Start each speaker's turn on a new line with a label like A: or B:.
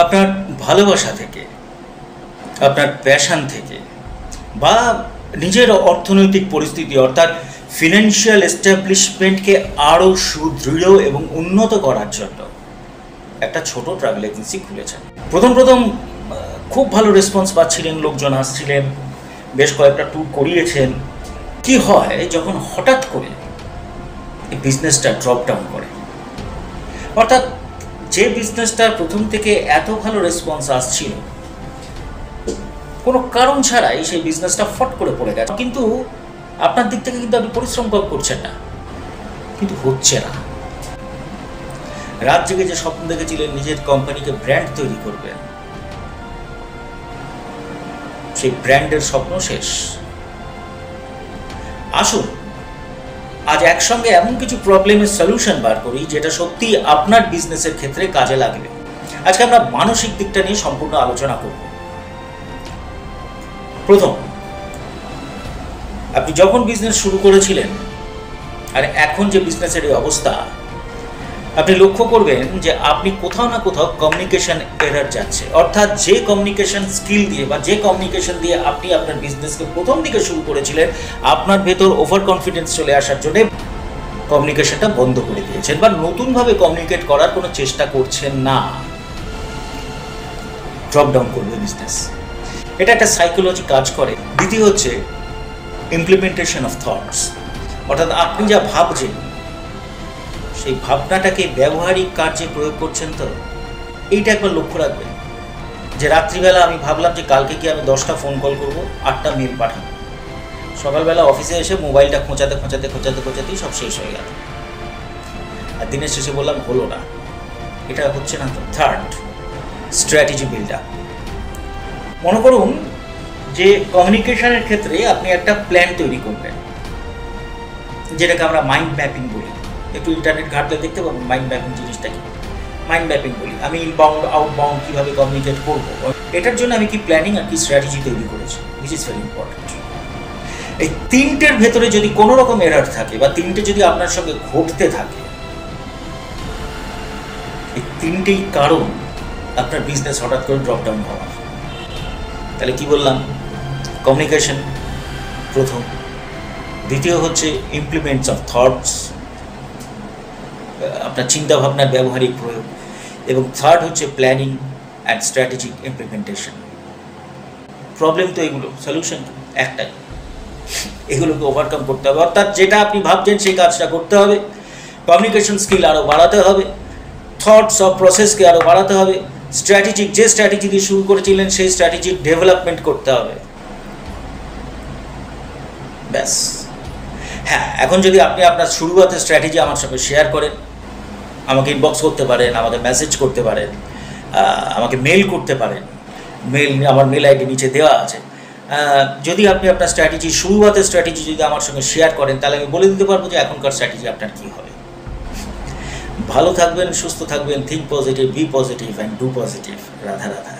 A: আপনার ভালোবাসা থেকে, আপনার প্যাশন থেকে, বা নিজের অর্থনৈতিক পরিস্থিতি অর্থাৎ ফিনান্সিয়াল এস্টাবলিশমেন্টকে আরও সুদৃঢ় এবং উন্নত করার জন্য একটা ছোট ট্রাভেল এজেন্সি খুলেছেন। প্রথম খুব ভালো রেসপন্স পাচ্ছিলেন, লোকজন আসছিলেন, বেশ কয়েকটা ট্যুর করিয়েছেন। কি হয় যখন হঠাৎ করে এই বিজনেসটা ড্রপ ডাউন করে, অর্থাৎ যে বিজনেসটার প্রথম থেকে এত ভালো রেসপন্স আসছিল, কোনো কারণ ছাড়াই সেই বিজনেসটা ফট করে পড়ে গেছে। কিন্তু আপনার দিক থেকে কিন্তু আপনি পরিশ্রম করছেন না, কিন্তু হচ্ছে না। রাত জেগে যে স্বপ্ন দেখেছিলেন নিজের কোম্পানিকে ব্র্যান্ড তৈরি করবেন, সেই ব্র্যান্ডের স্বপ্ন শেষ। আসুন আজ একসঙ্গে এমন কিছু প্রবলেমের সলিউশন বার করি যেটা সত্যি আপনার বিজনেসের ক্ষেত্রে কাজে লাগবে। আজকে আমরা মানসিক দিকটা নিয়ে সম্পূর্ণ আলোচনা করব। প্রথম, আপনি যখন বিজনেস শুরু করেছিলেন আর এখন যে বিজনেসের এই অবস্থা, আপনি লক্ষ্য করবেন যে আপনি কোথাও না কোথাও কমিউনিকেশন এরর যাচ্ছে। অর্থাৎ যে কমিউনিকেশন স্কিল দিয়ে বা যে কমিউনিকেশন দিয়ে আপনি আপনার বিজনেসকে প্রথম দিকে শুরু করেছিলেন, আপনার ভেতর ওভার কনফিডেন্স চলে আসার জন্য কমিউনিকেশনটা বন্ধ করে দিয়েছেন বা নতুনভাবে কমিউনিকেট করার কোনো চেষ্টা করছেন না। ড্রপ ডাউন করবে বিজনেস, এটা একটা সাইকোলজি কাজ করে। দ্বিতীয় হচ্ছে ইমপ্লিমেন্টেশন অফ থটস, অর্থাৎ আপনি যা ভাবছেন সেই ভাবনাটাকে ব্যবহারিক কার্যে প্রয়োগ করছেন। তো এইটা একবার লক্ষ্য রাখবেন যে রাত্রিবেলা আমি ভাবলাম যে কালকে কি আমি 10টা ফোন কল করবো, 8টা মেল পাঠাবো। সকালবেলা অফিসে এসে মোবাইলটা খোঁচাতেই সব শেষ হয়ে গেল, আর দিনের শেষে বললাম হলো না। এটা হচ্ছে না তো। Third, strategy build up. মনে করুন যে কমিউনিকেশনের ক্ষেত্রে আপনি একটা প্ল্যান তৈরি করবেন, যেটাকে আমরা মাইন্ড ম্যাপিং বলি। একটু ইন্টারনেট ঘাটলে দেখতে পাবেন মাইন্ড ম্যাপিং জিনিসটা কি। মাইন্ড ম্যাপিং বলি আমি ইনবাউন্ড আউটবাউন্ড কীভাবে কমিউনিকেট করবো, এটার জন্য আমি কি প্ল্যানিং আর কি স্ট্র্যাটেজি তৈরি করেছি, উইচ ইজ ভেরি ইম্পর্টেন্ট। এই তিনটের ভেতরে যদি কোনো রকম এরার থাকে বা তিনটে যদি আপনার সঙ্গে ঘটতে থাকে, এই তিনটেই কারণ আপনার বিজনেস হঠাৎ করে ড্রপ ডাউন হওয়ার। তাহলে কি বললাম? কমিউনিকেশন প্রথম, দ্বিতীয় হচ্ছে ইমপ্লিমেন্টস অফ থটস, আপনার চিন্তাভাবনার ব্যবহারিক প্রয়োগ, এবং থার্ড হচ্ছে planning and strategic implementation. Problem তো এগুলো, সলিউশন একটাই, এগুলোকে ওভারকাম করতে হবে। অর্থাৎ যেটা আপনি ভাবছেন সেই কাজটা করতে হবে, কমিউনিকেশন স্কিল আরও বাড়াতে হবে, থটস অফ প্রসেসকে আরও বাড়াতে হবে, স্ট্র্যাটেজিক যে স্ট্র্যাটেজি দিয়ে শুরু করেছিলেন সেই স্ট্র্যাটেজির ডেভেলপমেন্ট করতে হবে। ব্যাস। হ্যাঁ, এখন যদি আপনি আপনার শুরুয়াতের স্ট্র্যাটেজি আমার সঙ্গে শেয়ার করেন, আমাকে ইনবক্স করতে পারেন, আমাকে মেসেজ করতে পারেন, আমাকে মেল করতে পারেন। আমার মেল আইডি নিচে দেওয়া আছে। যদি আপনি আপনার শুরুয়াতের স্ট্র্যাটেজি যদি আমার সঙ্গে শেয়ার করেন, তাহলে আমি বলে দিতে পারবো যে এখনকার স্ট্র্যাটেজি আপনার কী হবে। ভালো থাকবেন, সুস্থ থাকবেন, think positive, be positive and do positive. Radha Radha.